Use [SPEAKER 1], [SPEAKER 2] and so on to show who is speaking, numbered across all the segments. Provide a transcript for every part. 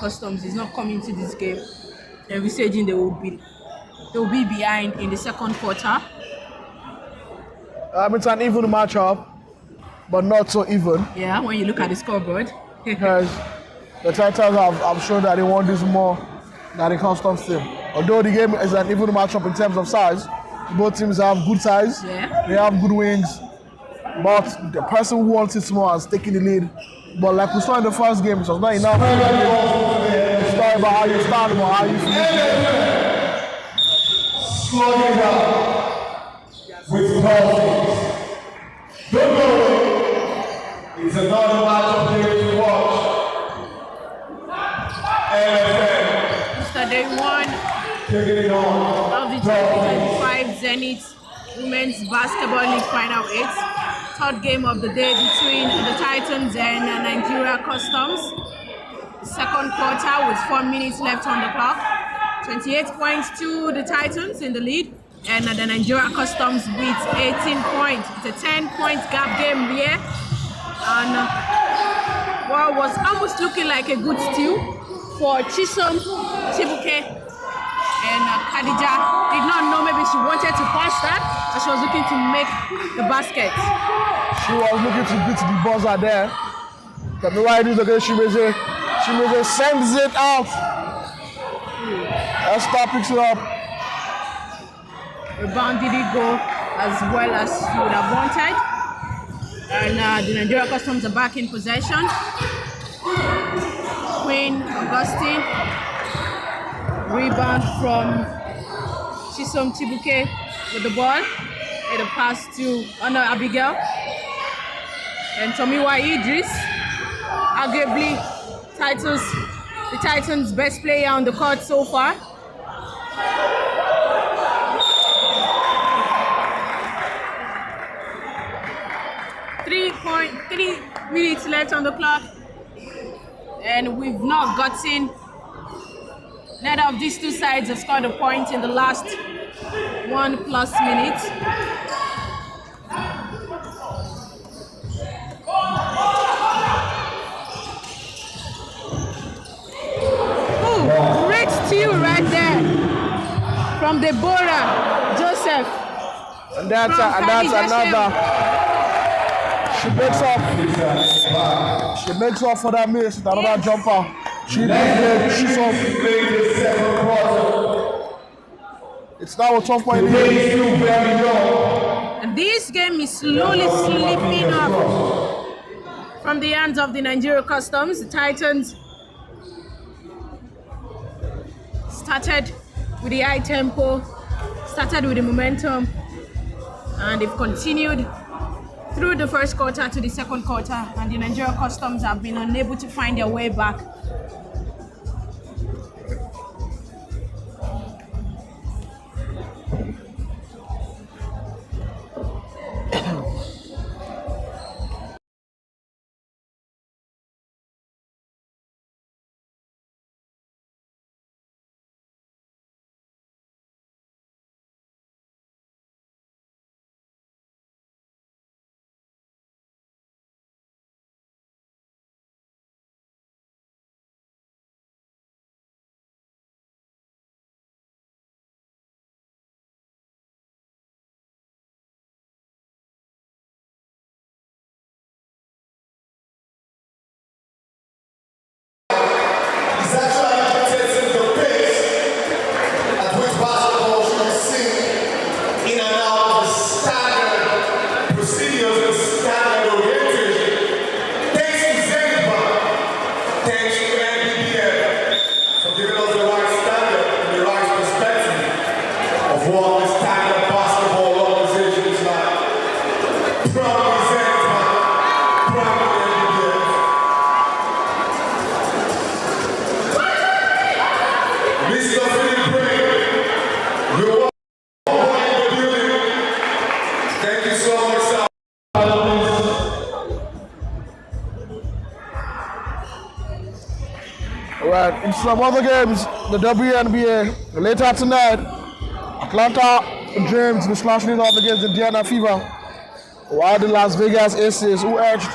[SPEAKER 1] Customs is not coming to this game, envisaging they will be behind in the second quarter.
[SPEAKER 2] It's an even matchup, but not so even.
[SPEAKER 1] Yeah, when you look at the scoreboard.
[SPEAKER 2] Because the Titans have shown that they want this more than the Customs team. Although the game is an even matchup in terms of size, both teams have good size,
[SPEAKER 1] Yeah.
[SPEAKER 2] they have good wings, but the person who wants it more has taken the lead. But like we saw in the first game, it was not enough. It's not about how you start, but how you finish.
[SPEAKER 3] Slowing it down with Dolphins. Don't go away. It's another matchup here to watch. NFM.
[SPEAKER 1] Mr. Day 1
[SPEAKER 3] Taking it on.
[SPEAKER 1] of the 2025 Zenith Women's Basketball League Final 8. Third game of the day between the Titans and Nigeria Customs. Second quarter with 4 minutes left on the clock. 28 points to the Titans in the lead, and the Nigeria Customs with 18 points. It's a 10-point gap game here, and what was almost looking like a good steal for Chisom Chibuke, and Khadija did not know, maybe she wanted to pass that, but she was looking to make the basket.
[SPEAKER 2] She was looking to beat the buzzer there. But the right is okay, she sends it out. Esther picks it up.
[SPEAKER 1] Rebound didn't go as well as she would have wanted. And the Nigeria Customs are back in possession. Queen Augustine. Rebound from Chisom Chibuke with the ball. And a pass to Honor Abigail. And Tomiwa Idris. Arguably the Titans' best player on the court so far. 3 minutes left on the clock, and we've not gotten, neither of these two sides have scored a point in the last 1+ minutes. Oh, great steal right there from Deborah Joseph.
[SPEAKER 2] And that's another. She makes up for that miss with another jumper. It's now a 12-point lead.
[SPEAKER 1] And this game is slowly slipping up from the hands of the Nigeria Customs. The Titans started with the high tempo, started with the momentum, and they've continued through the first quarter to the second quarter, and the Nigeria Customs have been unable to find their way back.
[SPEAKER 3] Thanks to NBBF for giving us the right standard and the right perspective of what this standard basketball organization is like. Proudly Zenith, proudly NBBF. Mr. Philip Bray, you're welcome in the building. Thank you so much, sir.
[SPEAKER 2] Right, in some other games, the WNBA, later tonight, Atlanta Dreams will slash it off against the Indiana Fever, while the Las Vegas Aces, who edged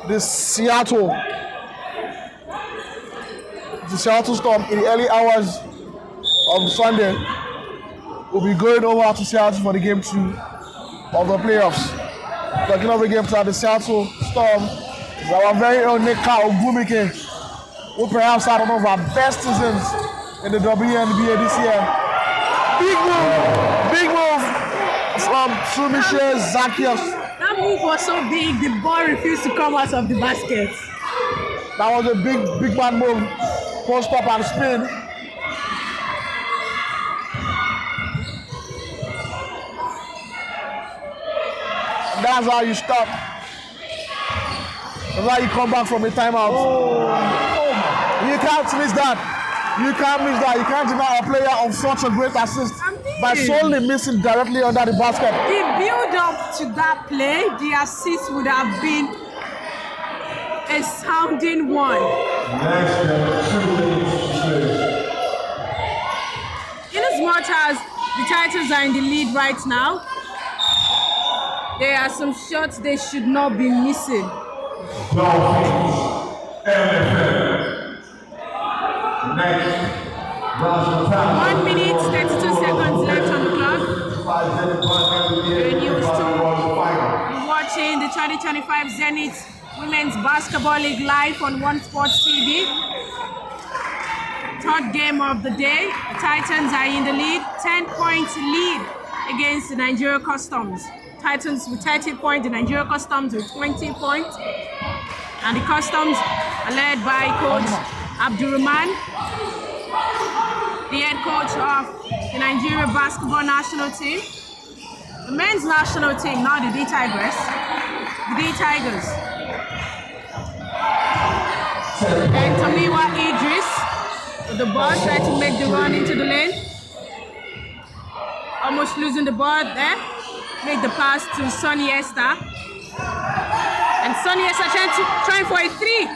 [SPEAKER 2] the Seattle the Seattle Storm in the early hours of Sunday will be going over to Seattle for the game 2 of the playoffs. Talking of the game to the Seattle Storm is our very own Nika Ogumike, who perhaps had one of our best seasons in the WNBA this year. Big move from Sumishe Zacchaeus.
[SPEAKER 1] That move was so big, the ball refused to come out of the basket.
[SPEAKER 2] That was a big man move. Post up and spin. And that's how you stop. That's how you come back from a timeout. You can't miss that. You can't miss that. You can't deny a player of such a great assist by solely missing directly under the basket.
[SPEAKER 1] The build up to that play, the assist would have been a sounding one. In as much as the Titans are in the lead right now, there are some shots they should not be missing. 1 minute, 32 seconds left on the clock. You're used to watching the 2025 Zenith Women's Basketball League live on One Sports TV. Third game of the day. The Titans are in the lead, 10-point lead against the Nigeria Customs. Titans with 30 points, the Nigeria Customs with 20 points. And the Customs are led by Coach Abdurrahman, the head coach of the Nigeria basketball national team. The men's national team, not the D-Tigers. The D-Tigers. And Tomiwa Idris with the ball, trying to make the run into the lane. Almost losing the ball there. Make the pass to Sonny Esther. And Sonny Esther trying for a 3.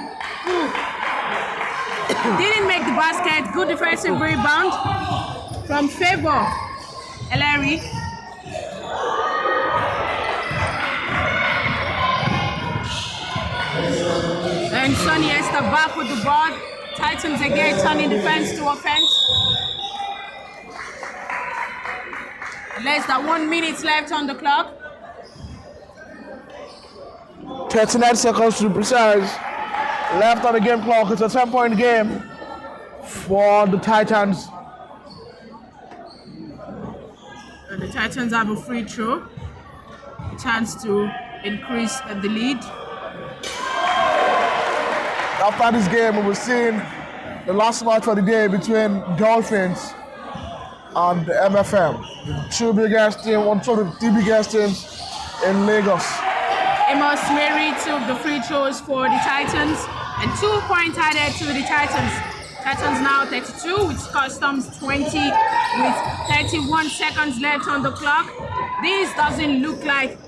[SPEAKER 1] Didn't make the basket. Good defensive rebound from Favor Ellery. And Sonny Esther back with the ball. Titans again turning defense to offense. Less than 1 minute left on the clock.
[SPEAKER 2] 39 seconds to be precise. Left on the game clock. It's a 10-point game for the Titans.
[SPEAKER 1] And the Titans have a free throw. A chance to increase the lead.
[SPEAKER 2] After this game, we were seeing the last match for the day between Dolphins and the MFM. The two biggest teams, one of the biggest teams in Lagos.
[SPEAKER 1] Amos Mary took the free throws for the Titans and 2 points added to the Titans. Titans now 32 with Customs 20 with 31 seconds left on the clock. This doesn't look like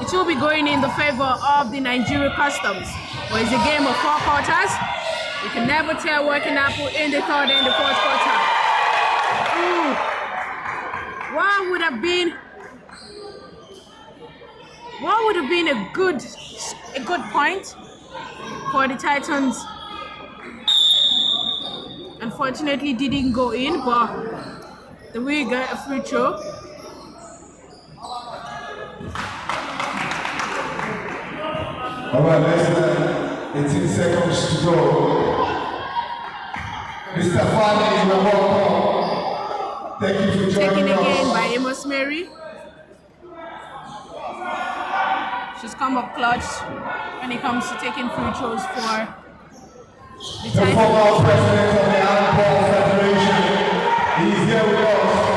[SPEAKER 1] it will be going in the favor of the Nigeria Customs. But it's a game of 4 quarters. You can never tell what can happen in the third and the fourth quarter. What would have been a good point for the Titans? Unfortunately didn't go in, but the way got a free throw.
[SPEAKER 3] All right, less than 18 seconds to go. Mr. Fani, you're welcome. Thank you for joining
[SPEAKER 1] Taken
[SPEAKER 3] us.
[SPEAKER 1] again by Amos Mary. She's come up clutch when it comes to taking free throws for the
[SPEAKER 3] The
[SPEAKER 1] Titans.
[SPEAKER 3] former president of the Handball Federation, he's here with us.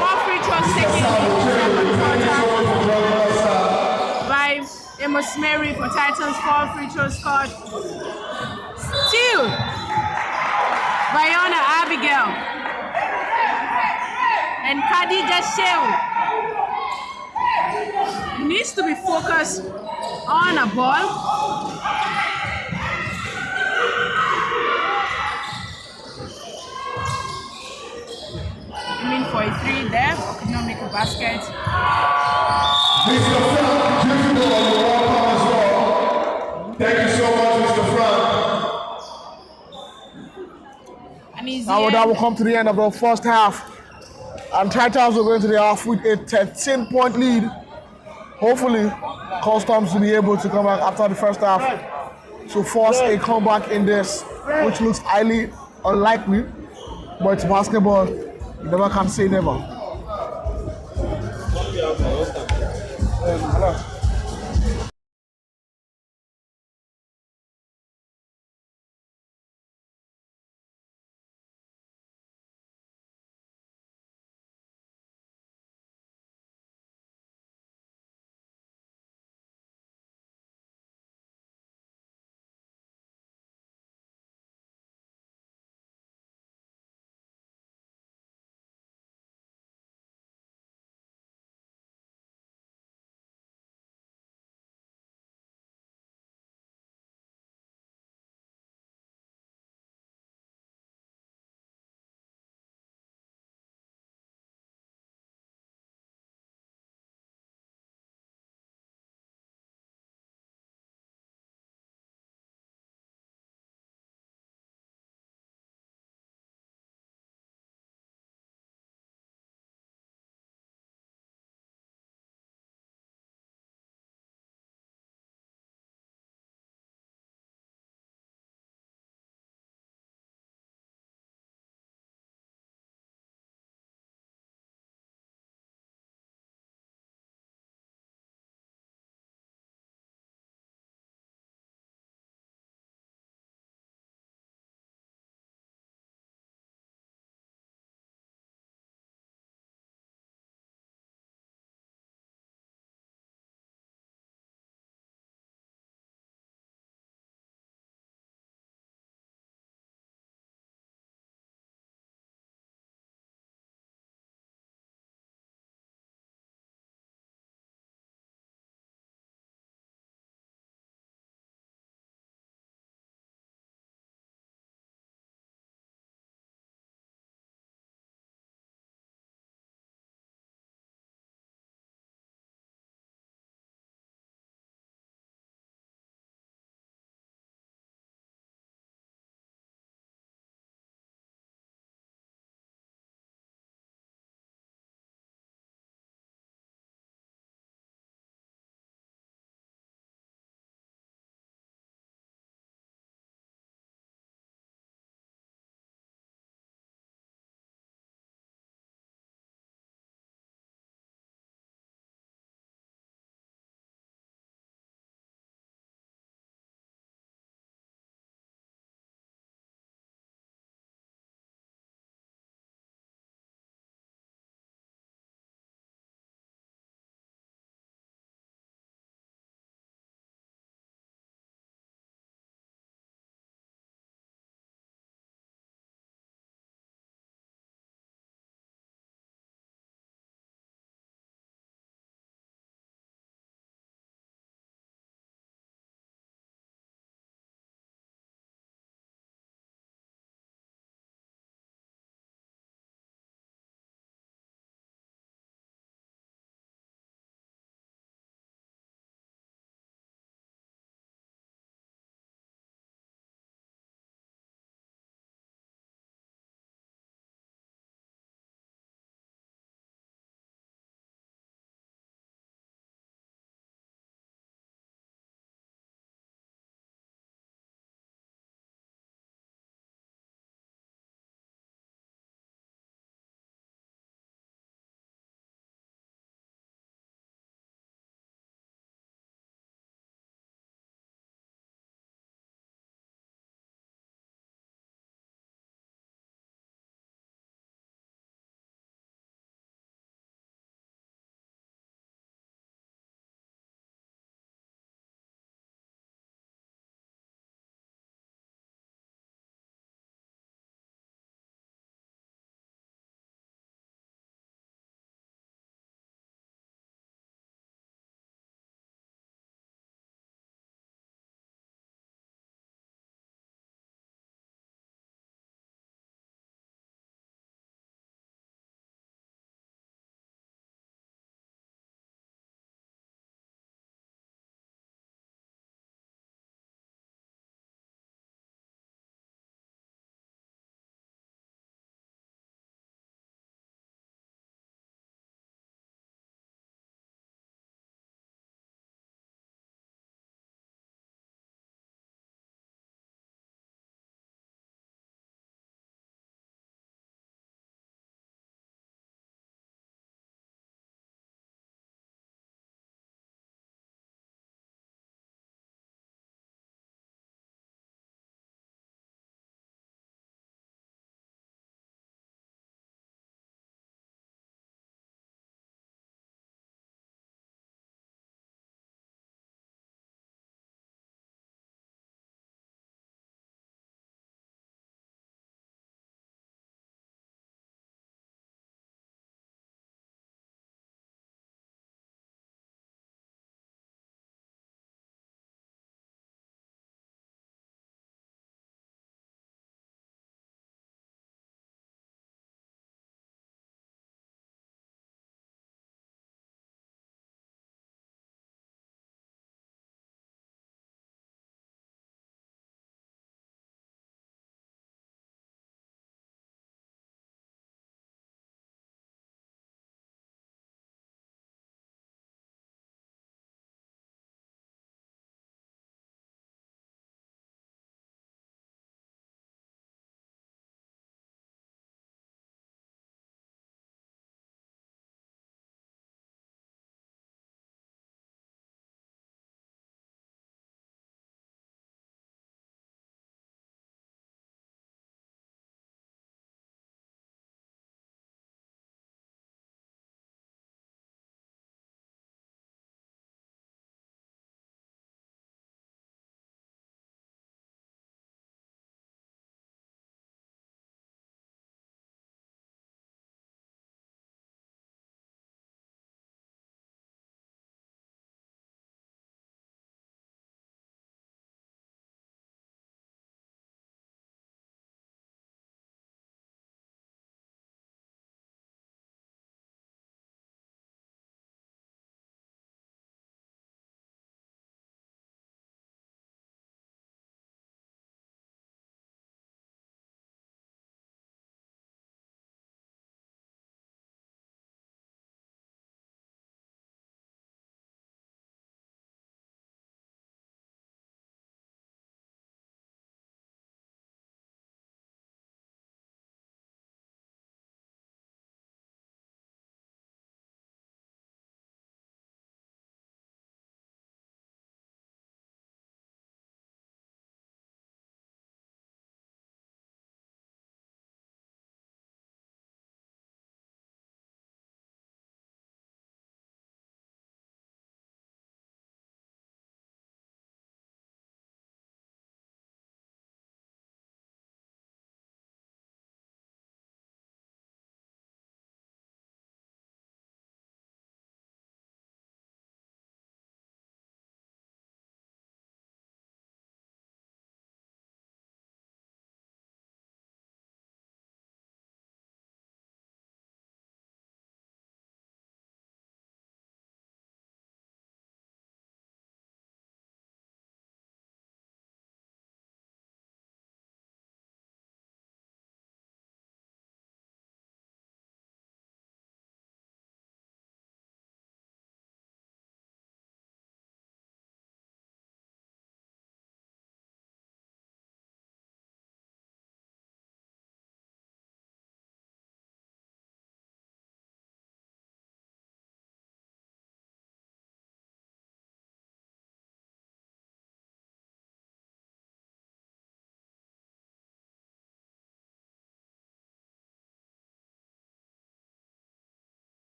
[SPEAKER 1] 4 free throws taken in the
[SPEAKER 3] Thank you so
[SPEAKER 1] quarter
[SPEAKER 3] much for joining us, sir.
[SPEAKER 1] by Amos Mary for Titans. 4 free throws scored. Steal by Yana Abigail and Khadija Shehu. Needs to be focused on a ball. Aiming for a 3 there, but could not make a basket.
[SPEAKER 3] Mr. Frank, you're welcome as well. Thank you so much, Mr. Frank.
[SPEAKER 1] And is
[SPEAKER 2] Now
[SPEAKER 1] here.
[SPEAKER 2] that will come to the end of the first half. And Titans are going to the half with a 13-point lead. Hopefully, Customs will be able to come back after the first half to force a comeback in this, which looks highly unlikely. But it's basketball. You never can say never.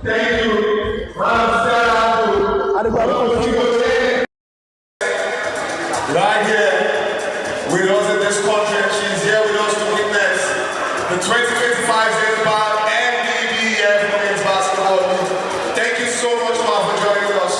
[SPEAKER 3] Thank you. Right here with us in this country, and she's here with us to witness the 2025 Zenith NBBF Women's Basketball League. Thank you so much, Ma, for joining us.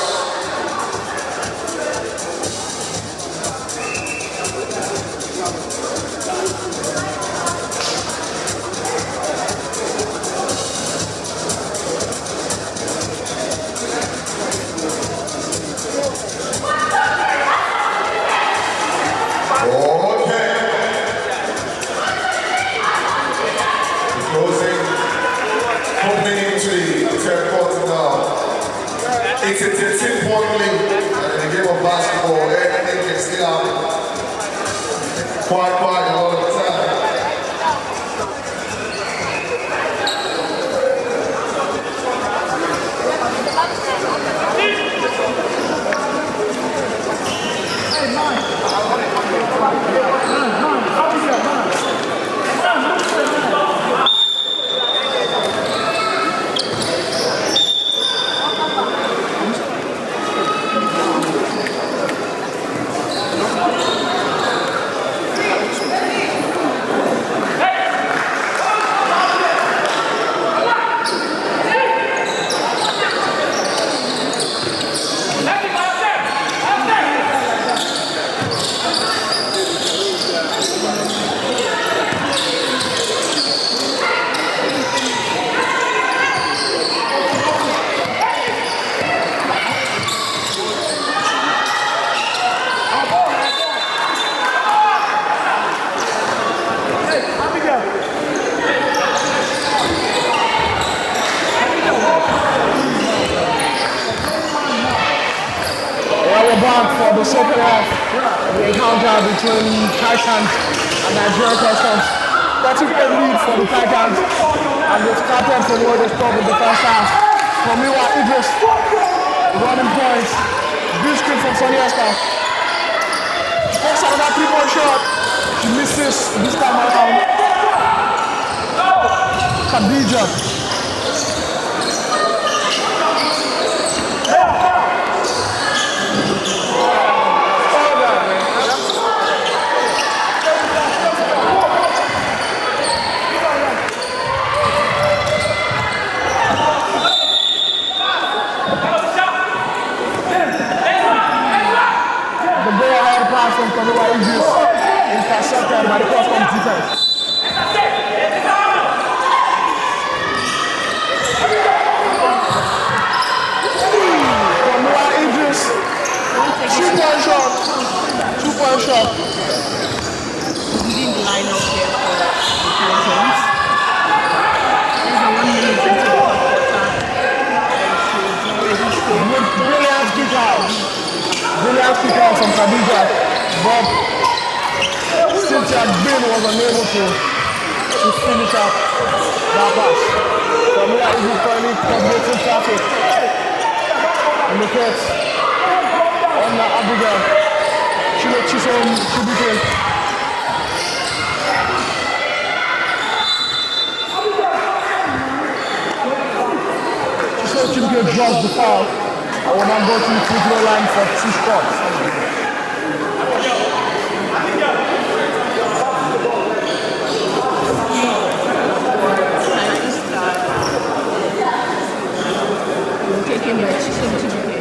[SPEAKER 3] It's a 10-point lead, and in the game of basketball, anything can still happen. Quite all the time.
[SPEAKER 2] For the second half, the encounter between Titans and Nigerian Customs. 30-point lead for the Titans, and they've started from where they stopped in the first half. From Miwa Idris, running points. Good screen from Sonny Esther. She takes another 3-point shot. She misses this time around. Khadija. From Kamiwa Idris, intercepted by the Customs defense. Kamiwa Idris, 2-point shot. 2-point shot.
[SPEAKER 1] Leading the lineup here for the Titans. There's a 1 minute into the quarter.
[SPEAKER 2] Brilliant kick out. Brilliant kick out from Khadija. But Cynthia Green was unable to finish up that pass. Kamila is currently coordinating traffic. And look at Abigail. Chisom Chibike. Chisom Chibike draws the foul. I will now go to the free throw line for 2 shots.
[SPEAKER 1] Taking the Chisom Chibike.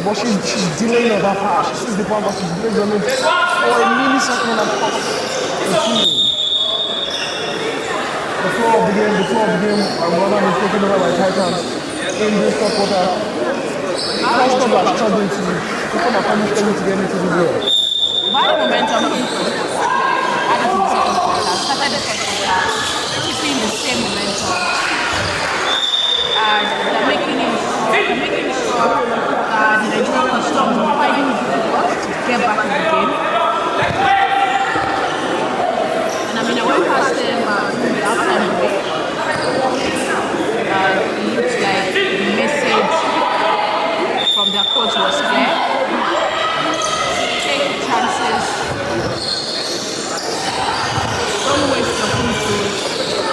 [SPEAKER 2] but she's delaying on that pass. She sees the ball, but she's delaying on it for a millisecond and a half. The floor of the game, our brother is taken over by Titans in this third quarter. First stop are struggling to become a family to get into the game.
[SPEAKER 1] Bad momentum added to the second quarter, started the first quarter, keeping the same momentum. And they're making it sure that the Nigerian Customs are finding it difficult to get back in the game. And I mean, I went past them in the halftime break. It looks like the message from their coach was clear. Take chances. Don't waste your free throws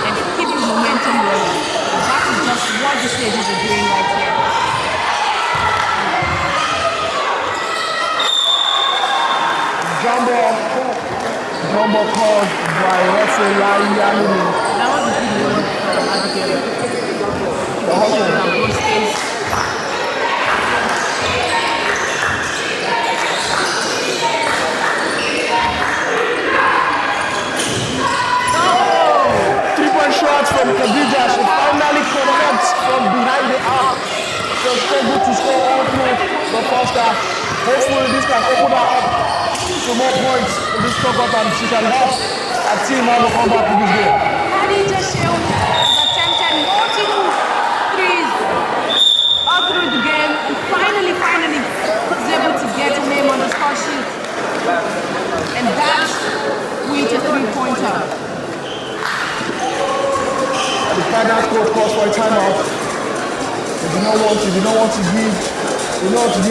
[SPEAKER 1] and keep the momentum rolling. That is just what the ladies are doing right here.
[SPEAKER 2] Jumbo called by referee Yanni.
[SPEAKER 1] That was the video from Abigail.
[SPEAKER 2] The hustle. Shots from Khadija, she finally connects from behind the arc. She was able to score all through the first half. Hopefully this can open her up to more points in this top and she can help her team have a comeback in this game.
[SPEAKER 1] Khadija Shehu has attempted multiple threes all through the game and finally was able to get a name on the score sheet. And that's with a three-pointer.
[SPEAKER 2] The final score calls for a timeout. They do not want to give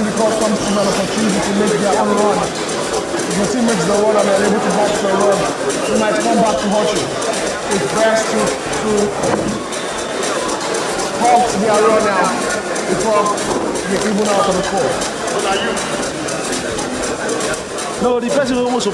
[SPEAKER 2] the Customs team an opportunity to make their own run. If your team makes the run and they're able to back the run, they might come back to hurt you. It's best to halt their run now before they even out of the score.
[SPEAKER 4] No, the person almost.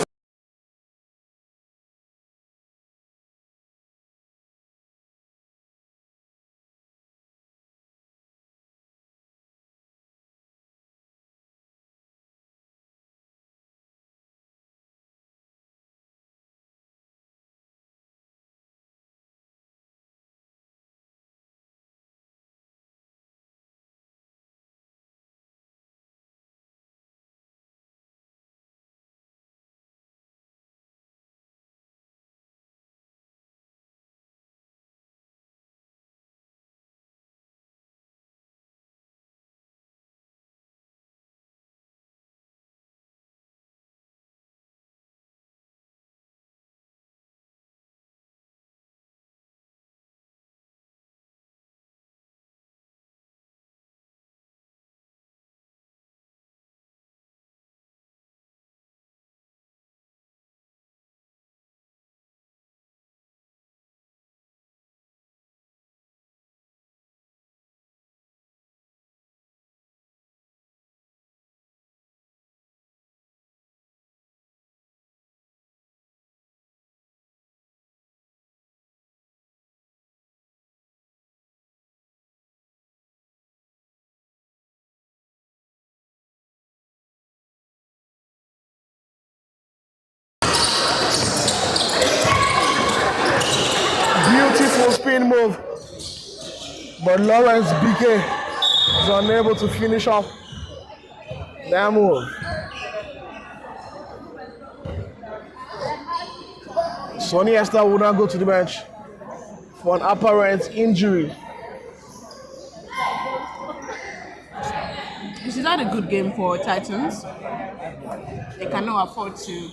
[SPEAKER 2] Beautiful spin move, but Lawrence BK is unable to finish off that move. Sonny Esther will not go to the bench for an apparent injury.
[SPEAKER 1] This is not a good game for Titans. They cannot afford to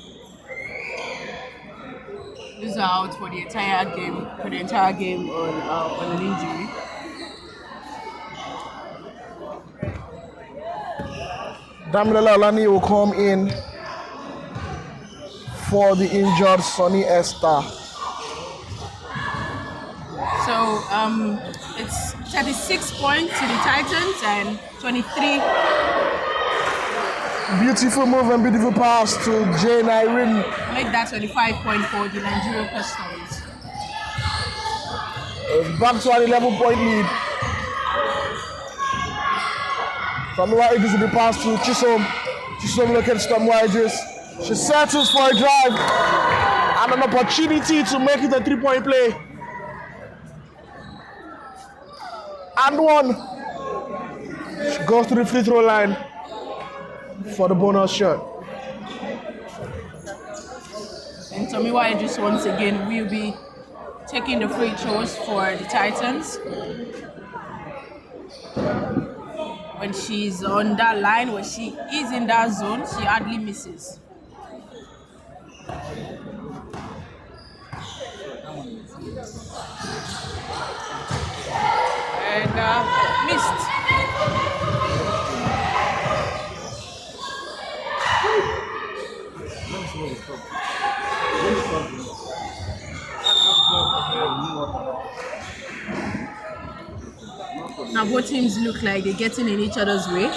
[SPEAKER 1] lose out for the entire game on an injury.
[SPEAKER 2] Damilola Olani will come in for the injured Sonny Esther.
[SPEAKER 1] So it's 36 points to the Titans and 23.
[SPEAKER 2] Beautiful move and beautiful pass to Jane Irene.
[SPEAKER 1] Make that 25 points for the Nigerian Customs.
[SPEAKER 2] Back to an 11-point lead. Tomiwa Idris will be passed to Chisom. Chisom locates Tomiwa Idris. She settles for a drive and an opportunity to make it a 3-point play. And one. She goes to the free throw line for the bonus shot.
[SPEAKER 1] And Tomiwa Idris once again will be taking the free throws for the Titans. When she's on that line, when she is in that zone, she hardly misses. And missed. Now both teams look like they're getting in each other's way.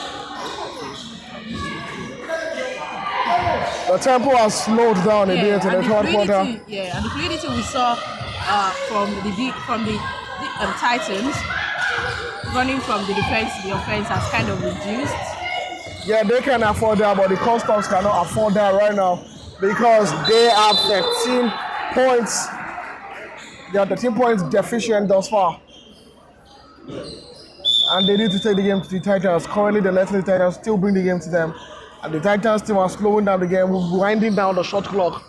[SPEAKER 2] The tempo has slowed down a bit in the third quarter.
[SPEAKER 1] Yeah, and the fluidity we saw from the Titans running from the defense to the offense has kind of reduced.
[SPEAKER 2] Yeah, they can afford that, but the Customs cannot afford that right now because they are 13 points. They are 13 points deficient thus far. And they need to take the game to the Titans. Currently, they're letting the Titans still bring the game to them. And the Titans team are slowing down the game, winding down the shot clock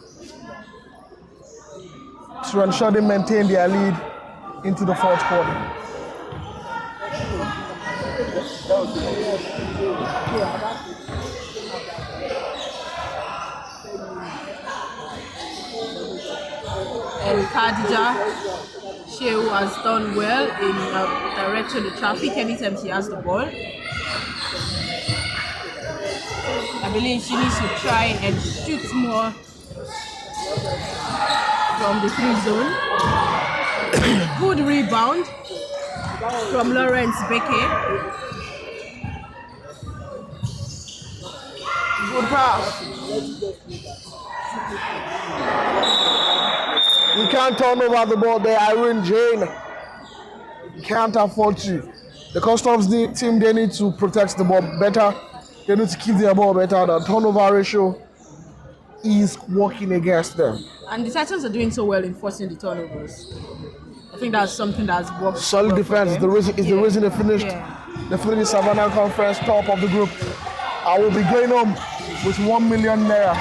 [SPEAKER 2] to ensure they maintain their lead into the fourth quarter.
[SPEAKER 1] And Khadija Shehu has done well in directing the traffic anytime she has the ball. I believe she needs to try and shoot more from the free zone. Good rebound from Lawrence Beke.
[SPEAKER 2] Good pass. You can't turn over the ball there, Irene Jane. You can't afford to. The Customs team, they need to protect the ball better. They need to keep their ball better. The turnover ratio is working against them.
[SPEAKER 1] And the Titans are doing so well in forcing the turnovers. I think that's something that's worked.
[SPEAKER 2] Solid defense is the reason they finished.
[SPEAKER 1] Yeah.
[SPEAKER 2] They finished the Savannah Conference top of the group. I will be going home with 1 million naira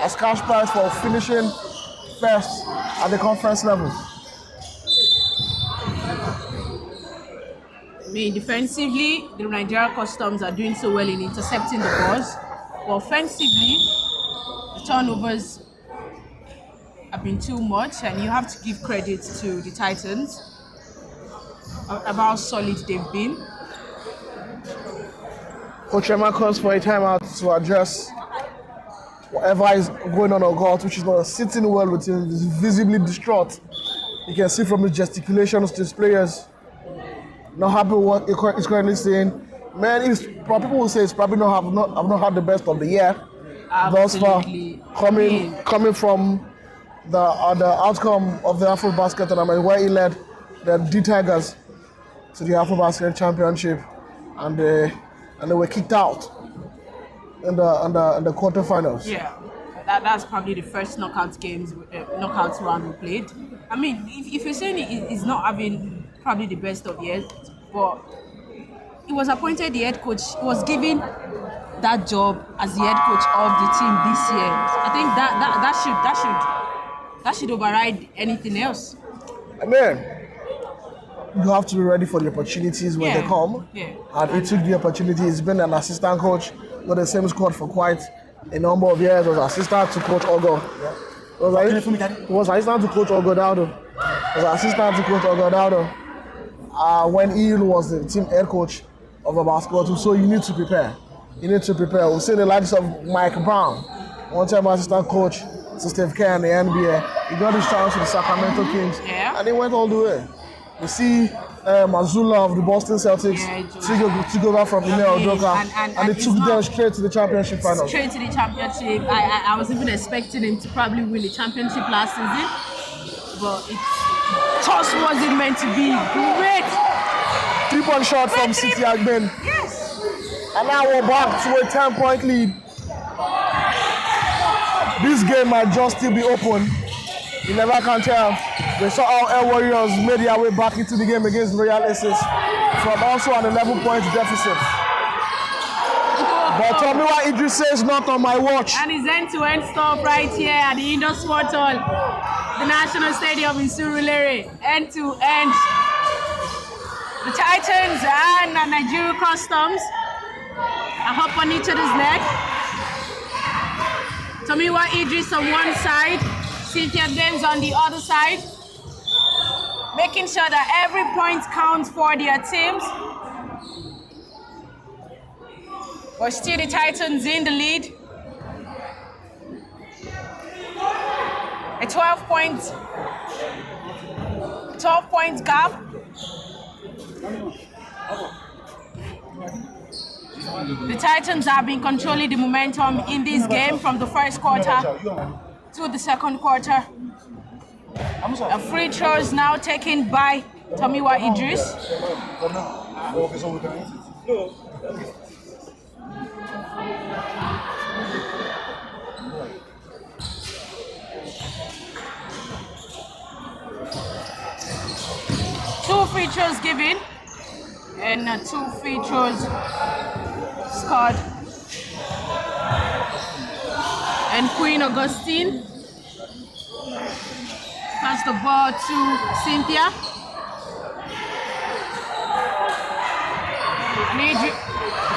[SPEAKER 2] as cash prize for finishing first at the conference level.
[SPEAKER 1] I mean, defensively, the Nigeria Customs are doing so well in intercepting the balls. But offensively, the turnovers have been too much, and you have to give credit to the Titans about how solid they've been.
[SPEAKER 2] Coach Emma calls for a timeout to address whatever is going on court, which is not sitting well with him. He's visibly distraught. You can see from his gesticulations to his players. Not happy with what he's currently saying. Man, people will say it's probably have not had the best of the year thus far. Coming from the outcome of the AfroBasket tournament where he led the D Tigers to the AfroBasket Championship, and they were kicked out in the quarterfinals.
[SPEAKER 1] Yeah, that's probably the first knockout round we played. I mean, if you're saying it's not having probably the best of years, but he was appointed the head coach. He was given that job as the head coach of the team this year. I think that should override anything else.
[SPEAKER 2] I mean, you have to be ready for the opportunities when they come.
[SPEAKER 1] Yeah.
[SPEAKER 2] And he took the opportunity. He's been an assistant coach with the same squad for quite a number of years. He was assistant to Coach Ogo. He was assistant to Coach Ogodado. When he was the team head coach of the basketball team. So you need to prepare. We've seen the likes of Mike Brown, one-time assistant coach to Steve Kerr in the NBA. He got his chance with the Sacramento Kings, and he went all the way. We see Mazula of the Boston Celtics took over from Ime Udoka, and they took them straight to the championship final.
[SPEAKER 1] Straight to the championship. I was even expecting him to probably win the championship last season, but it just wasn't meant to be. Great
[SPEAKER 2] 3-point shot from City Agben.
[SPEAKER 1] Yes.
[SPEAKER 2] And now we're back to a 10-point lead. This game might just still be open. You never can tell. We saw how Air Warriors made their way back into the game against Royal Aces from also an 11-point deficit. But Tomiwa Idris says not on my watch.
[SPEAKER 1] And his end-to-end stop right here at the Indoor Sport Hall, the National Stadium in Surulere. End-to-end. The Titans and the Nigeria Customs are up on each other's neck. Tomiwa Idris on one side, Cynthia Games on the other side, making sure that every point counts for their teams. But still the Titans in the lead. A 12-point gap. The Titans have been controlling the momentum in this game from the first quarter to the second quarter. A free throw is now taken by Tomiwa Idris. Two free throws given and 2 free throws scored. And Queen Augustine pass the ball to Cynthia. The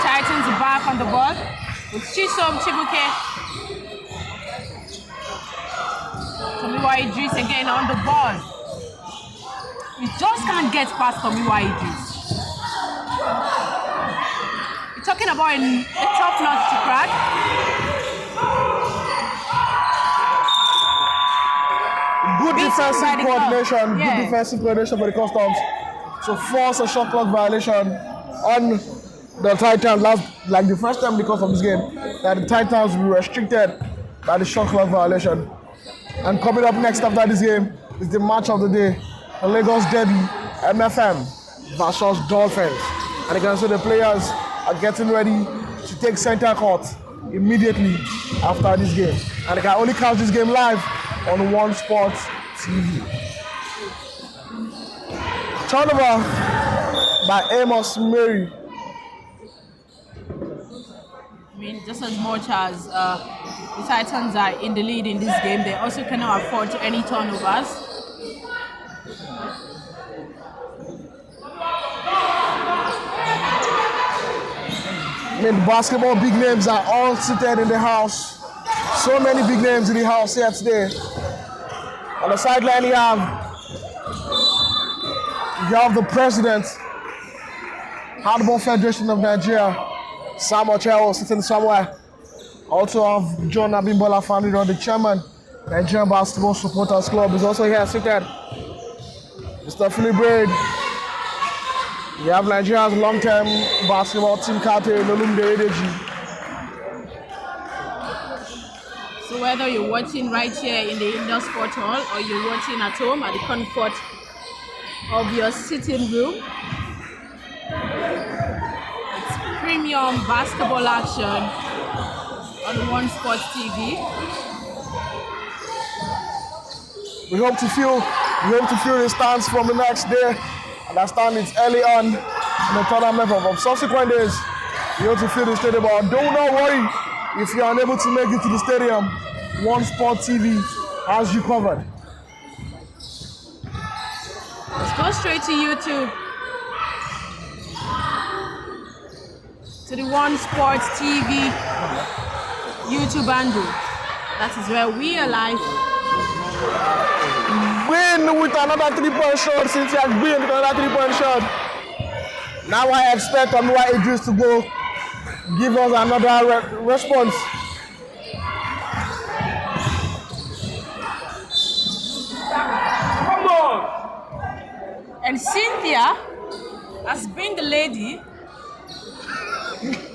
[SPEAKER 1] Titans are back on the ball with Chisom Chibuke. Tomiwa Idris again on the ball. You just can't get past Tomiwa Idris. You're talking about a tough nut to crack.
[SPEAKER 2] Good defensive coordination.
[SPEAKER 1] Yeah.
[SPEAKER 2] Good defensive coordination for the Customs to force a shot clock violation on the Titans. Like the first time because of this game, that the Titans were restricted by the shot clock violation. And coming up next after this game is the match of the day, the Lagos Derby, MFM versus Dolphins. And you can see the players are getting ready to take center court immediately after this game. And they can only catch this game live on One Sports TV. Turnover by Amos Mary.
[SPEAKER 1] I mean, just as much as the Titans are in the lead in this game, they also cannot afford any turnovers.
[SPEAKER 2] I mean, basketball big names are all seated in the house. So many big names in the house here today. On the sideline, you have the president, Handball Federation of Nigeria, Sam Ochewo, sitting somewhere. Also have John Abimbola Fanido, the chairman, Nigerian Basketball Supporters Club, is also here seated. Mr. Philip Braid. You have Nigeria's long-term basketball team captain, Olumide Edeji.
[SPEAKER 1] So whether you're watching right here in the Indoor Sport Hall or you're watching at home at the comfort of your sitting room, it's premium basketball action on One Sports TV.
[SPEAKER 2] We hope to feel the stands from the next day. Understand it's early on in the tournament of subsequent days. You have to feel the stadium, but do not worry if you're unable to make it to the stadium. One Sport TV has you covered.
[SPEAKER 1] Let's go straight to YouTube, to the One Sports TV YouTube handle. That is where we are live.
[SPEAKER 2] Win with another 3-point shot. Since he has win with another 3-point shot. Now I expect Tomiwa Idris to go give us another response.
[SPEAKER 4] Come on!
[SPEAKER 1] And Cynthia has been the lady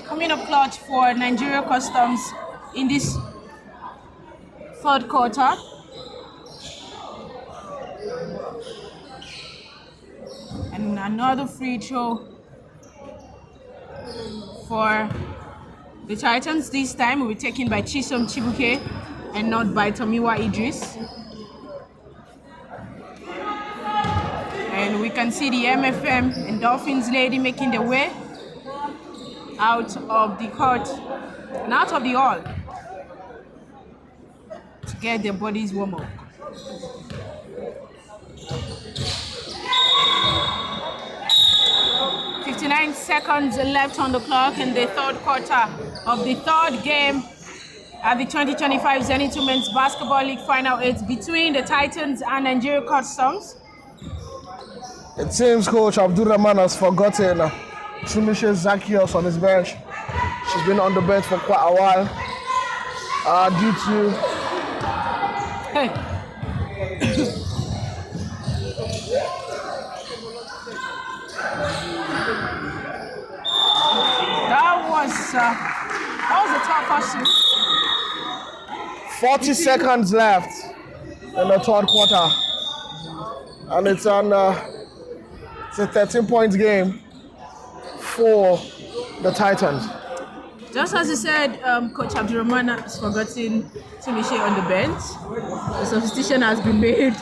[SPEAKER 1] coming up clutch for Nigeria Customs in this third quarter. And another free throw for the Titans. This time will be taken by Chisom Chibuke and not by Tomiwa Idris. And we can see the MFM and Dolphins lady making their way out of the court and out of the hall to get their bodies warm up. "59 seconds left on the clock in the third quarter of the third game at the 2025 Zenith Women's Basketball League Final 8 between the Titans and Nigeria Customs.
[SPEAKER 2] It seems Coach Abdurrahman has forgotten Tumishe Zacchaeus on his bench. She's been on the bench for quite a while due to...
[SPEAKER 1] Hey. That was a tough shoot.
[SPEAKER 2] 40 seconds left in the third quarter. And it's a 13-point game for the Titans.
[SPEAKER 1] Just as you said, Coach Abdurrahman has forgotten Tumishe on the bench. The substitution has been made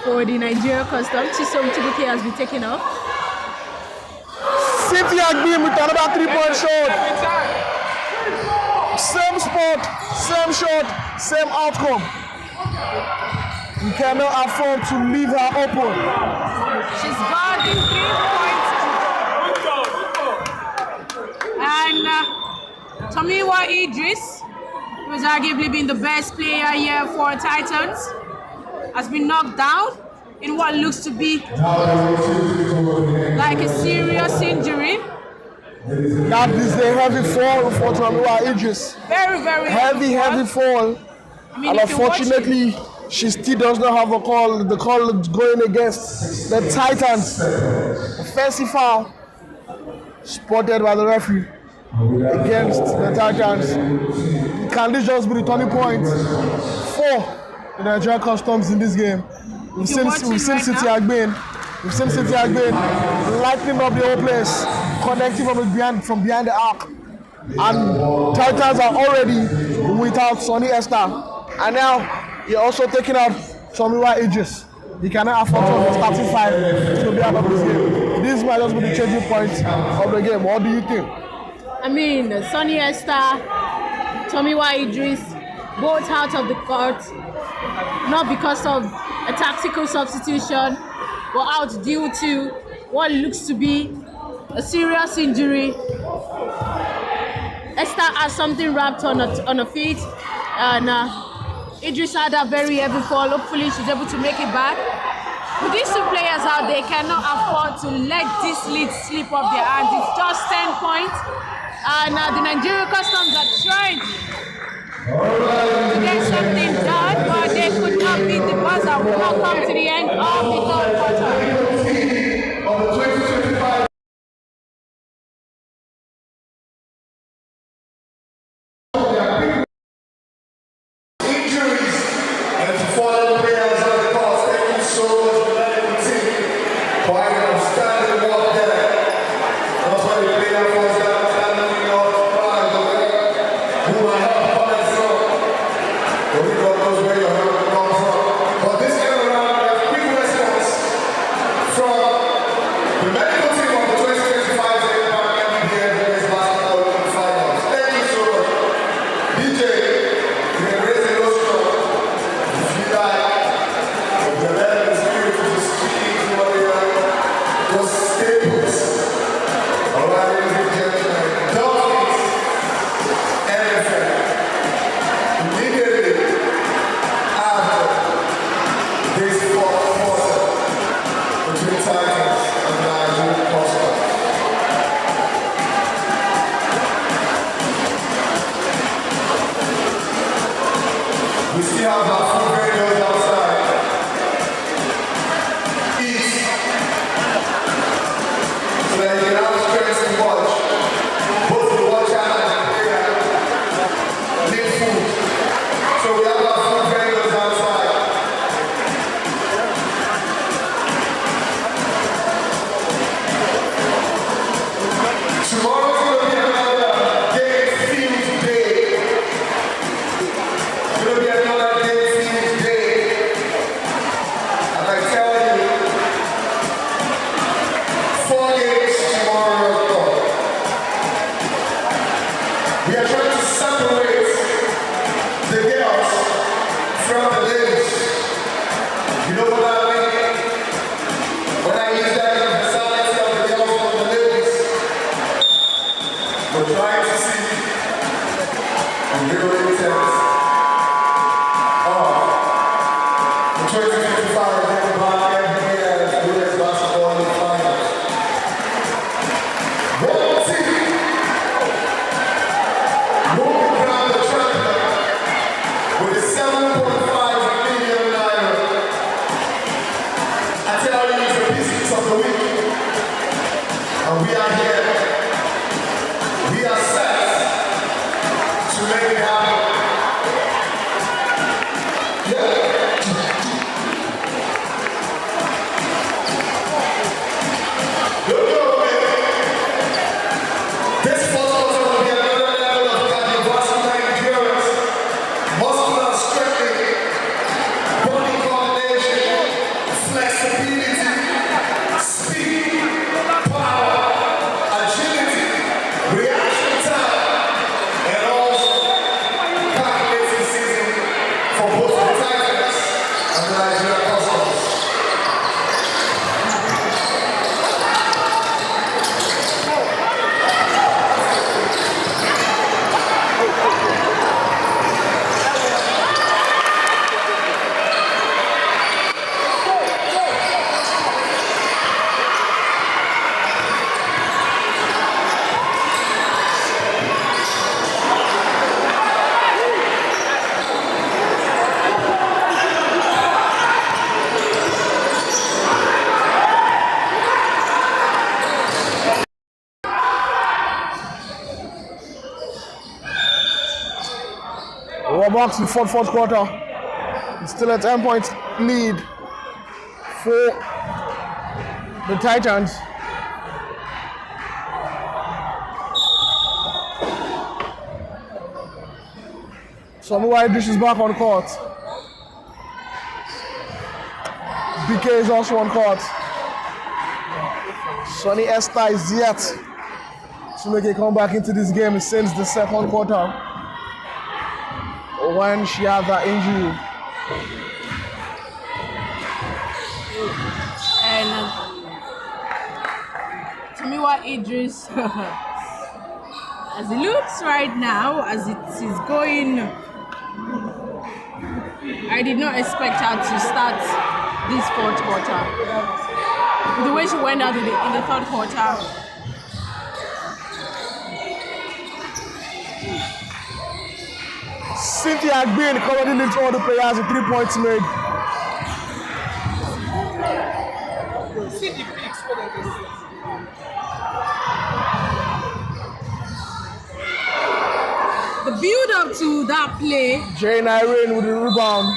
[SPEAKER 1] for the Nigeria Customs. Chisom Chibuke has been taken off.
[SPEAKER 2] Cynthia Agbim with another 3-point shot. Same spot, same shot, same outcome. You cannot afford to leave her open.
[SPEAKER 1] She's got the 3 points. And Tomiwa Idris, who has arguably been the best player here for Titans, has been knocked down in what looks to be like a serious injury.
[SPEAKER 2] That is a heavy fall for Tomiwa Idris.
[SPEAKER 1] Very, very
[SPEAKER 2] heavy fall.
[SPEAKER 1] I mean,
[SPEAKER 2] And unfortunately, she still does not have a call. The call is going against the Titans. Offensive foul spotted by the referee against the Titans. Can this just be the turning point for the Nigeria Customs in this game? We've seen Cynthia Agbin. We've seen Cynthia Agbin lighting up the whole place, connecting from behind the arc. And Titans are already without Sonny Esther. And now you're also taking out Tomiwa Idris. He cannot afford to starting 5 to be out of this game. This might just be the changing point of the game. What do you think?
[SPEAKER 1] I mean, Sonny Esther, Tomiwa Idris, both out of the court, not because of a tactical substitution, but out due to what looks to be a serious injury. Esther has something wrapped on her feet, and Idris had a very heavy fall. Hopefully she's able to make it back. With these two players out, they cannot afford to let this lead slip off their hands. It's just 10 points. And the Nigeria Customs are trying to get something done, but they could not beat the buzzer. Will not come to the end of the third quarter.
[SPEAKER 3] Tomorrow's going to be another 2025 NBBF Zenith Basketball League Finals. One team moving around the champion with a 7.5 million naira. I tell you, it's the business of the week. And we are here. We are set to make it happen.
[SPEAKER 2] We're back to the fourth quarter. It's still a 10-point lead for the Titans. Samuel Idris is back on court. BK is also on court. Sonny Esther is yet to make a comeback into this game since the second quarter, when she had that injury.
[SPEAKER 1] And Tamiwa Idris, as it looks right now, as it is going, I did not expect her to start this fourth quarter. The way she went out in the third quarter.
[SPEAKER 2] Cynthia Green currently leads all the players with 3 points made.
[SPEAKER 1] The build up to that play.
[SPEAKER 2] Jane Irene with the rebound.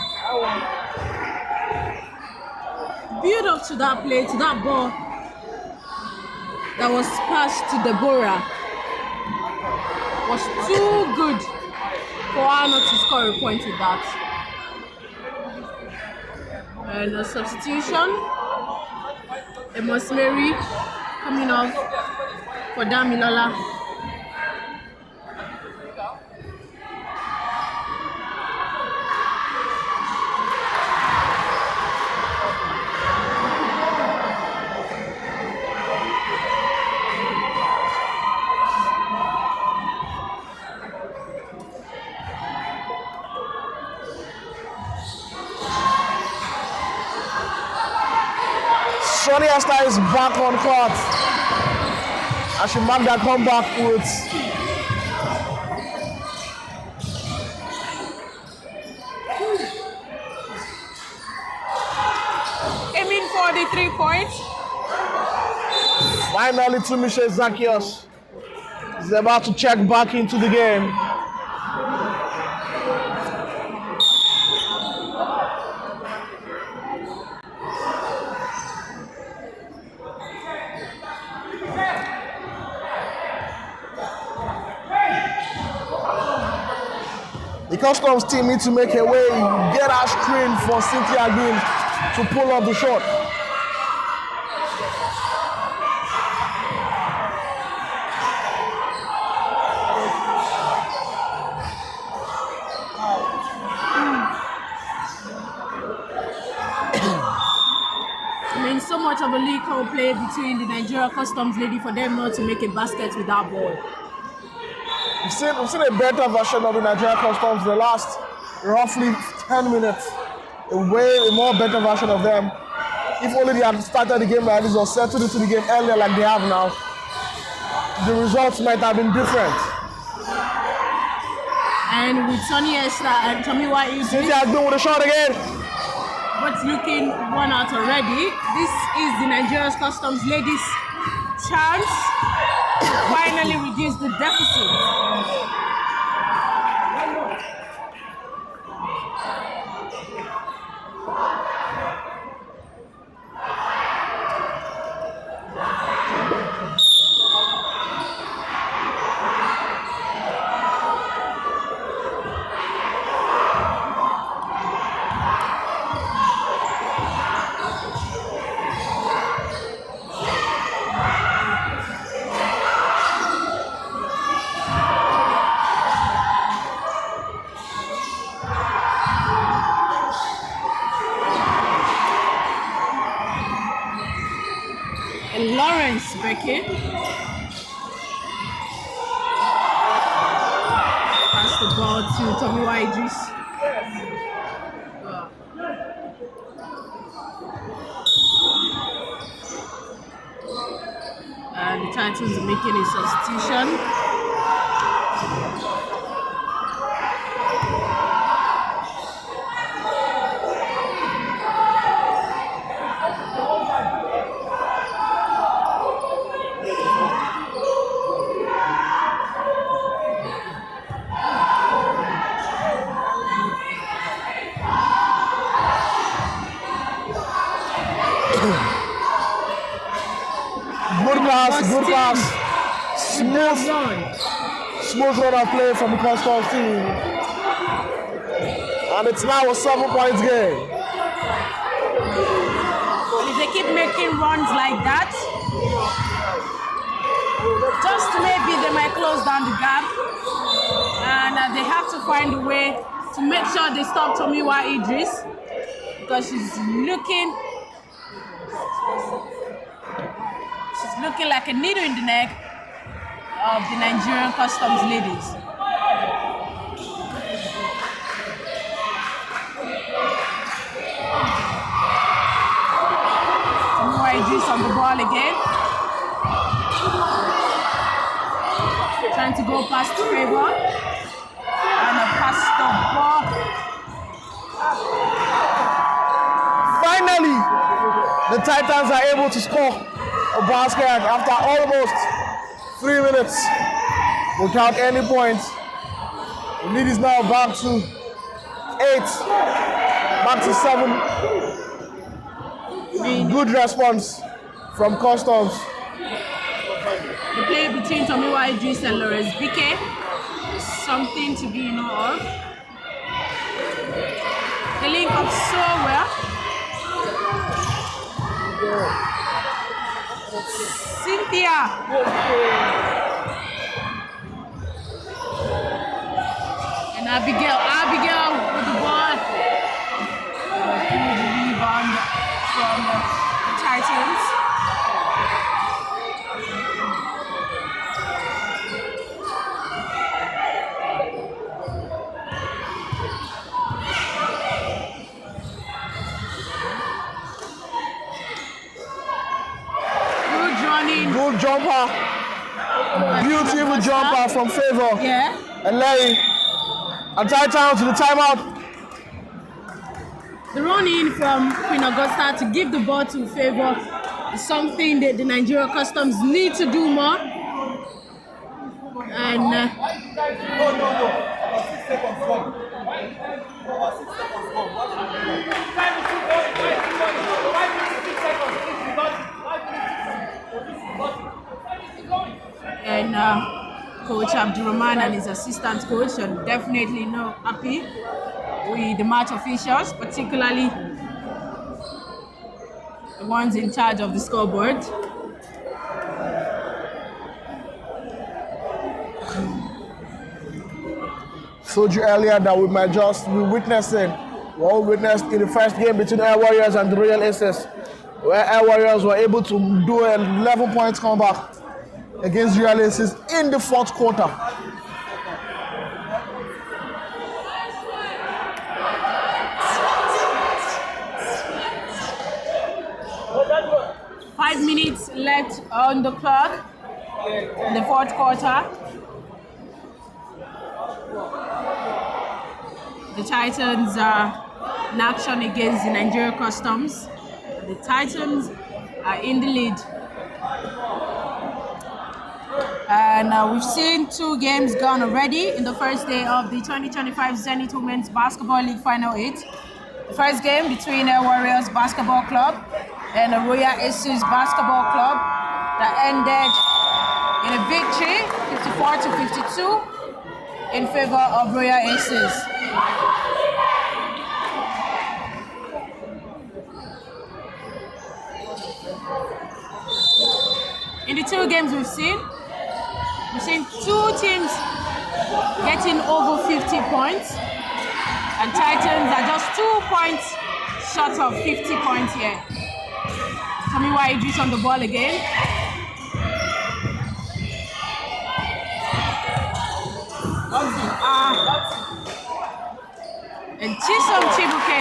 [SPEAKER 1] Build up to that play, to that ball that was passed to Deborah was too good for her not to score a point with that. And a substitution, Amos Mary coming off for Damilola.
[SPEAKER 2] Sonny Esther is back on court. And she marked that comeback with
[SPEAKER 1] aiming for the 3 points.
[SPEAKER 2] finally Tumishe Zacchaeus is about to check back into the game. The Customs team need to make a way, get our screen for Cynthia Green to pull up the shot.
[SPEAKER 1] I mean, so much of a league play between the Nigeria Customs lady for them not to make a basket with that ball.
[SPEAKER 2] We've seen a better version of the Nigeria Customs the last roughly 10 minutes. a more better version of them. If only they had started the game like this or settled into the game earlier like they have now, the results might have been different.
[SPEAKER 1] And with Sonny Esther and Tomiwa Idris,
[SPEAKER 2] Cynthia has been with a shot again.
[SPEAKER 1] but looking one out already. This is the Nigeria's Customs ladies' chance to finally reduce the deficit. Lawrence Becky. Pass the ball to Tomiwa Idris. And the Titans are making a substitution.
[SPEAKER 2] Good pass. Smooth run of play from the Customs team. And it's now a 7-point game.
[SPEAKER 1] If they keep making runs like that, just maybe they might close down the gap. And they have to find a way to make sure they stop Tomiwa Idris, because she's looking like a needle in the neck of the Nigerian Customs ladies. Tomiwa Idris on the ball again. Trying to go past Favor. And a pass the ball.
[SPEAKER 2] Finally, the Titans are able to score a basket after almost 3 minutes without any points. The lead is now back to 8, back to 7. Good response from Customs.
[SPEAKER 1] The play between Tomiwa Idris and Lawrence Bike is something to be known of. They link up so well. Cynthia. And Abigail with the ball. Huge rebound from the Titans.
[SPEAKER 2] Good jumper. Beautiful jumper from Favor.
[SPEAKER 1] Yeah.
[SPEAKER 2] And Larry. And Titans to the timeout.
[SPEAKER 1] The run in from Queen Augusta to give the ball to Favor is something that the Nigeria Customs need to do more. And Coach Abdurrahman and his assistant coach are definitely not happy with the match officials, particularly the ones in charge of the scoreboard.
[SPEAKER 2] Told you earlier that we might just be witnessing what we witnessed in the first game between Air Warriors and the Royal Aces, where Air Warriors were able to do an 11-point comeback against Real Aces in the fourth quarter.
[SPEAKER 1] 5 minutes left on the clock in the fourth quarter. The Titans are in action against the Nigeria Customs. The Titans are in the lead. And we've seen 2 games gone already in the first day of the 2025 Zenith Women's Basketball League Final 8. The first game between Warriors Basketball Club and Royal Aces Basketball Club that ended in a victory, 54-52, in favor of Royal Aces. In the 2 games we've seen 2 teams getting over 50 points, and Titans are just 2 points short of 50 points here. Tell me why Idris on the ball again. And Chisom Chibuke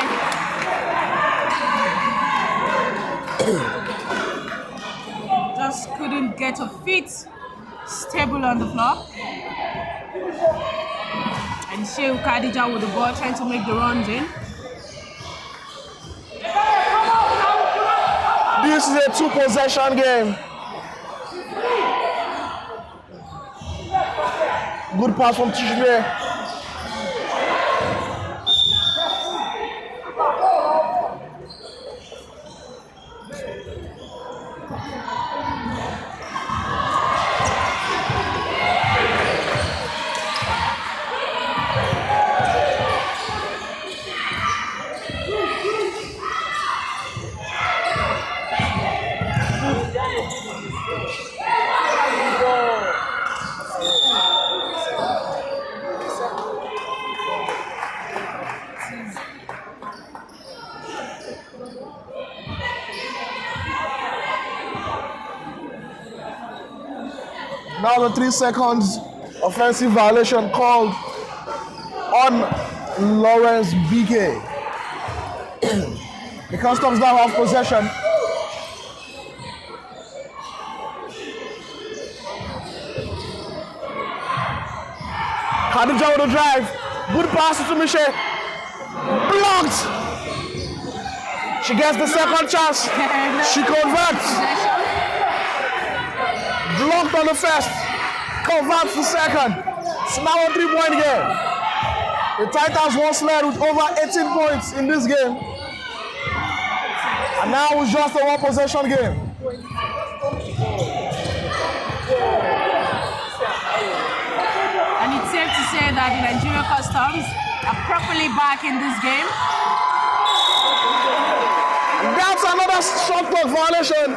[SPEAKER 1] just couldn't get her feet stable on the floor. And Shehu Khadija with the ball trying to make the runs in.
[SPEAKER 2] This is a 2-possession game. Good pass from Tishbe. Now the 3 seconds offensive violation called on Lawrence BK. The Customs now have possession. Khadija with the drive. Good pass to Michelle. Blocked. She gets the second chance. She converts. Blocked on the first, converts the second. It's now a 3-point game. The Titans once led with over 18 points in this game. And now it's just a 1-possession game.
[SPEAKER 1] And it's safe to say that the Nigeria Customs are properly back in this game.
[SPEAKER 2] That's another shot clock violation.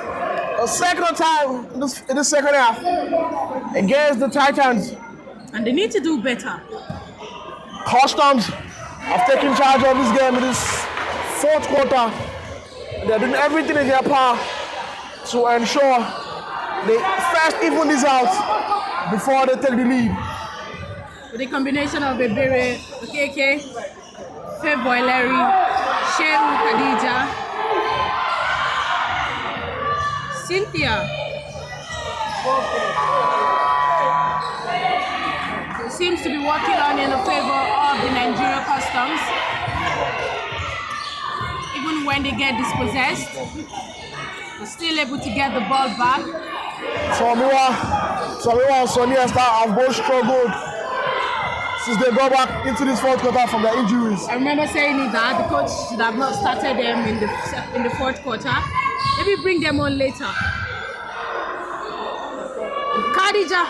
[SPEAKER 2] A second time in the second half against the Titans.
[SPEAKER 1] And they need to do better.
[SPEAKER 2] Customs have taken charge of this game in this fourth quarter. They're doing everything in their power to ensure they first even this out before they take the lead.
[SPEAKER 1] With a combination of Ebere, Okeke, Feboileri, Shehu Khadija, Cynthia. Seems to be working on in the favor of the Nigeria Customs. Even when they get dispossessed, they're still able to get the ball back.
[SPEAKER 2] Tomiwa and Sonia Star have both struggled since they go back into this fourth quarter from their injuries.
[SPEAKER 1] I remember saying it that the coach should have not started them in the fourth quarter. Maybe bring them on later. Khadija,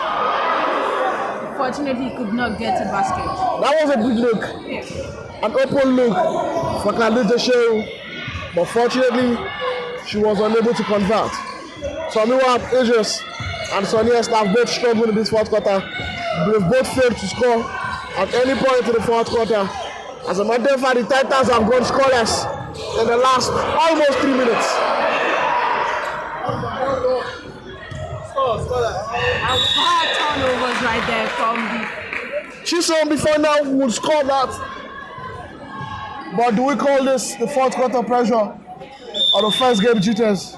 [SPEAKER 1] unfortunately, could not get a basket.
[SPEAKER 2] That was a good look, an open look for Khadija Shehu, but fortunately, she was unable to convert. Tomiwa Idris and Sonia Star both struggled in this fourth quarter. They've both failed to score at any point in the fourth quarter. As a matter of fact, the Titans have gone scoreless in the last almost 3 minutes.
[SPEAKER 1] Bad turnovers right there from the...
[SPEAKER 2] Chisom before now would score that. But do we call this the fourth quarter pressure or the first game jitters?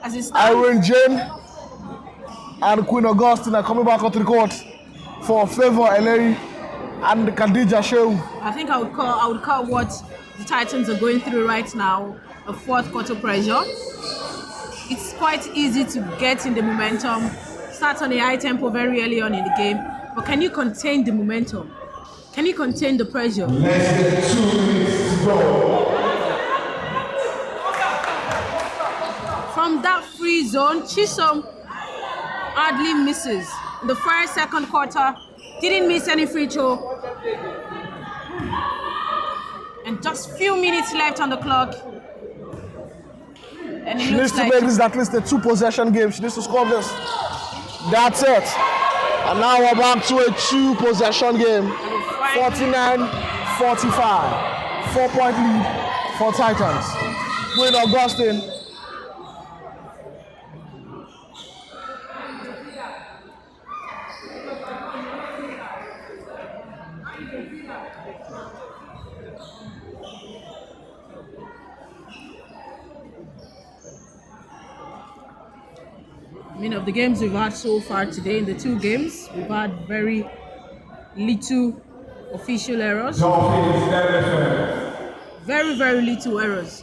[SPEAKER 1] as it stands.
[SPEAKER 2] Irene Jane and Queen Augustine are coming back onto the court for Favor Eleri and Khadija Shehu.
[SPEAKER 1] I think I would call what the Titans are going through right now a fourth quarter pressure. It's quite easy to get in the momentum, start on a high tempo very early on in the game, but can you contain the momentum? Can you contain the pressure?
[SPEAKER 3] Less than 2 minutes to go.
[SPEAKER 1] From that free zone, Chisom hardly misses. In the first, second quarter, didn't miss any free throw. And just few minutes left on the clock. And
[SPEAKER 2] She needs to make this at least a 2-possession game. She needs to score this. That's it. And now we're back to a 2-possession game. 49-45. 4-point lead for Titans. Queen Augustine.
[SPEAKER 1] I mean, of the games we've had so far today, in the 2 games, we've had very little official errors. Very, very little errors.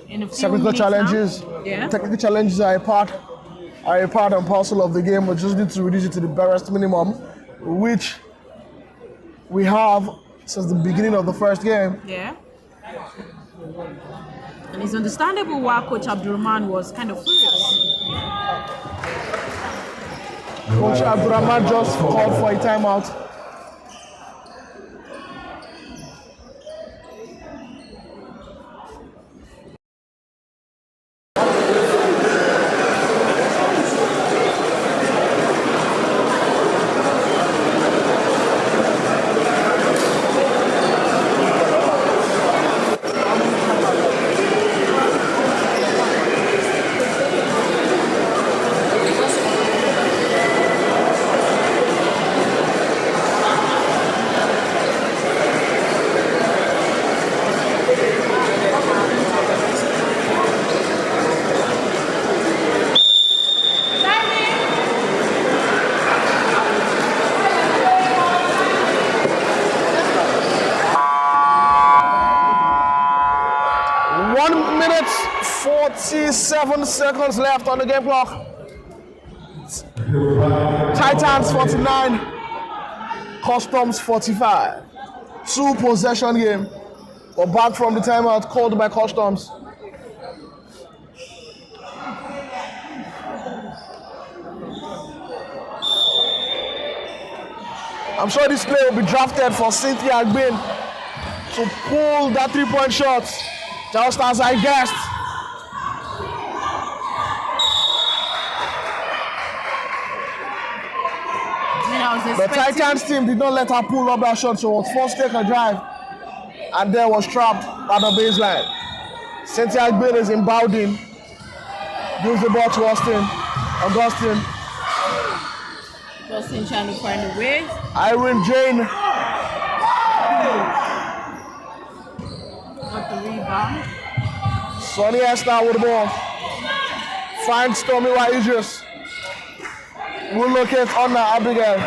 [SPEAKER 1] In a few
[SPEAKER 2] Technical
[SPEAKER 1] minutes
[SPEAKER 2] challenges.
[SPEAKER 1] now, yeah.
[SPEAKER 2] Technical challenges are a part and parcel of the game. We just need to reduce it to the barest minimum, which we have since the beginning of the first game.
[SPEAKER 1] Yeah. And it's understandable why Coach Abdurrahman was kind of furious.
[SPEAKER 2] Coach Abdurrahman just called for a timeout. Seven seconds left on the game clock. Titans 49, Customs 45. 2-possession game. We're back from the timeout called by Customs. I'm sure this play will be drafted for Cynthia Agbin to pull that 3-point shot, just as I guessed. The Titans team did not let her pull up that shot, so was forced to take a drive and then was trapped at the baseline. Cynthia Agbin is inbounding. Gives the ball to Augustine
[SPEAKER 1] trying to find a way.
[SPEAKER 2] Irene Jane.
[SPEAKER 1] Got the rebound.
[SPEAKER 2] Sonny Esther with the ball. Finds Stormy Waijus. We'll locate Anna Abigail.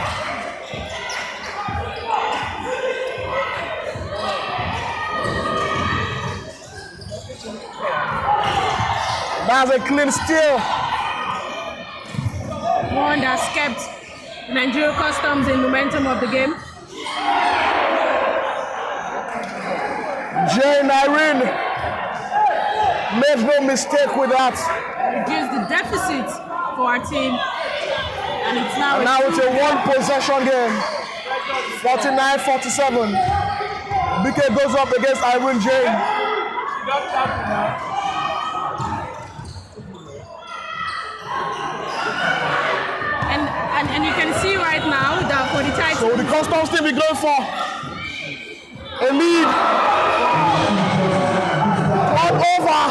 [SPEAKER 2] That's a clean steal.
[SPEAKER 1] One that's kept Nigeria Customs in momentum of the game.
[SPEAKER 2] Jane Irene made no mistake with that.
[SPEAKER 1] Reduced the deficit for our team. And it's now,
[SPEAKER 2] it's a 1-possession game. 49-47. BK goes up against Irene Jane.
[SPEAKER 1] And you can see right now that for the Titans.
[SPEAKER 2] So the Customs team is going for a lead. One over.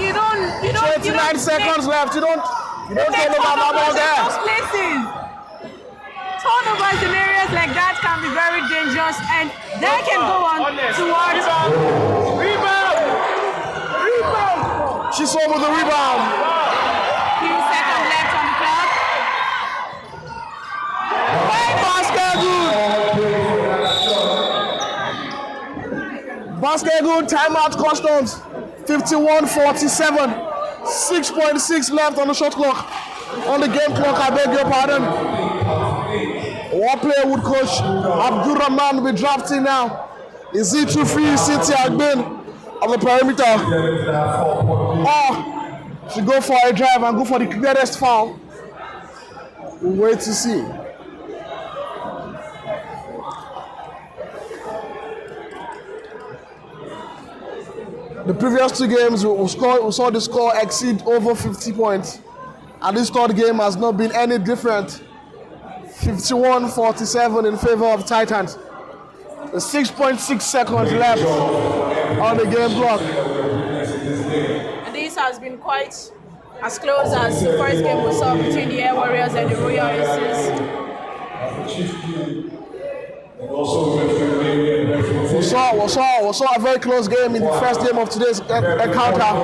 [SPEAKER 1] You don't
[SPEAKER 2] 29 seconds left. You don't get over that ball there.
[SPEAKER 1] Turnovers in areas like that can be very dangerous, and they can go on towards
[SPEAKER 4] Rebound!
[SPEAKER 2] She's over the rebound.
[SPEAKER 1] few seconds left on the clock.
[SPEAKER 2] Basket good. Timeout Customs. 51-47. 6.6 left on the shot clock. On the game clock, I beg your pardon. One player would coach Abdurrahman will be drafting now. Is it too free? City Agbin on the perimeter. Or should go for a drive and go for the clearest foul. We'll wait to see. The previous two games, we saw the score exceed over 50 points. And this third game has not been any different. 51-47 in favor of Titans. There's 6.6 seconds left on the game clock.
[SPEAKER 1] And this has been quite as close as the first game we saw between the Air Warriors and the Royal Aces.
[SPEAKER 2] We saw a very close game in the first game of today's encounter.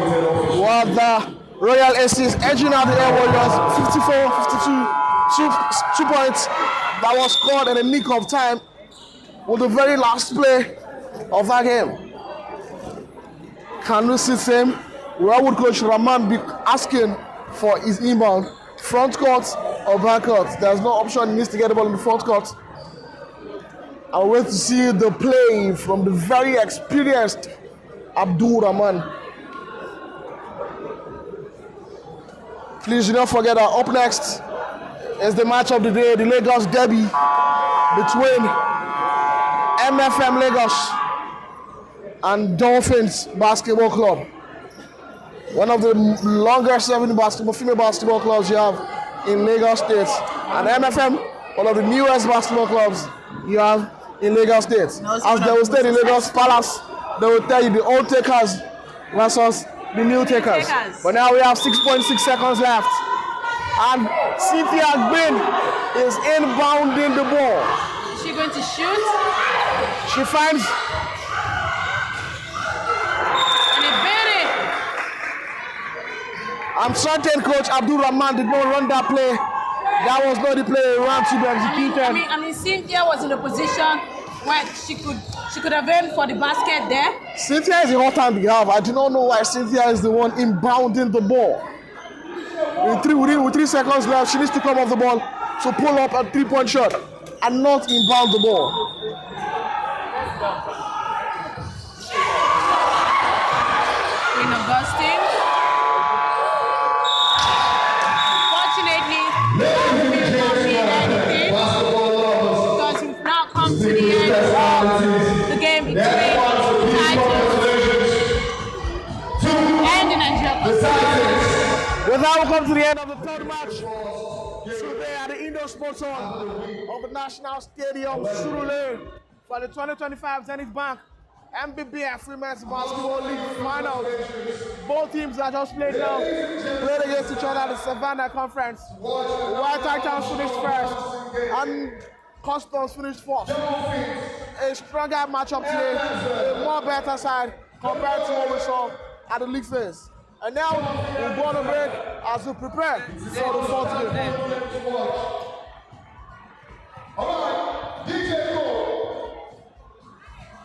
[SPEAKER 2] With the Royal Aces edging out the Air Warriors 54-52. Two points that was scored in a nick of time with the very last play of that game. Can we see the same? Where would Coach Rahman be asking for his inbound? Front court or back court? There's no option. He needs to get the ball in the front court. I wait to see the play from the very experienced Abdul Rahman. Please do not forget that up next is the match of the day, the Lagos Derby between MFM Lagos and Dolphins Basketball Club. One of the longest serving female basketball clubs you have in Lagos State. And MFM, one of the newest basketball clubs you have in Lagos State. As they will stay in Lagos Palace, they will tell you the old takers versus the new takers. But now we have 6.6 seconds left. And Cynthia Gbin is inbounding the ball.
[SPEAKER 1] Is she going to shoot?
[SPEAKER 2] She finds.
[SPEAKER 1] And it beat it.
[SPEAKER 2] I'm certain Coach Abdul Rahman did not run that play. That was not the play he ran to be executed.
[SPEAKER 1] I mean, Cynthia was in a position where she could have aimed for the basket there.
[SPEAKER 2] Cynthia is a hot hand behalf. I do not know why Cynthia is the one inbounding the ball. With 3 seconds left, she needs to come off the ball to pull up a 3-point shot and not inbound the ball.
[SPEAKER 1] In Augustine. Fortunately, we've not seen anything because we've now come to the end of the game between the Titans and the Nigeria Cosmos.
[SPEAKER 2] With that, we come to the end of the third match. Today at the indoor sports hall of the National Stadium, Surulere, for the 2025 Zenith Bank NBBF Women's Basketball League Finals. Both teams that just played now played against each other at the Savannah Conference. The White Titans finished first and Customs finished fourth. A stronger matchup today, a more better side compared to what we saw at the league phase. And now we'll go on a break as we prepare for the fourth game.
[SPEAKER 3] All right, DJ Cole,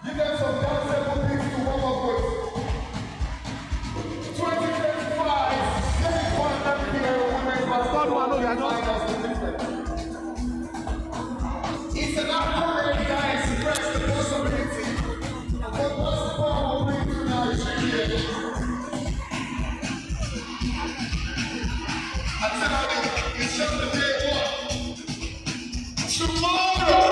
[SPEAKER 3] give them some danceable things to warm up with. 2025, Zenith Bank NBBF Women's Basketball League Finals. It's an opportunity that express the possibility of what basketball will bring to Nigeria. It's just the day one. Tomorrow,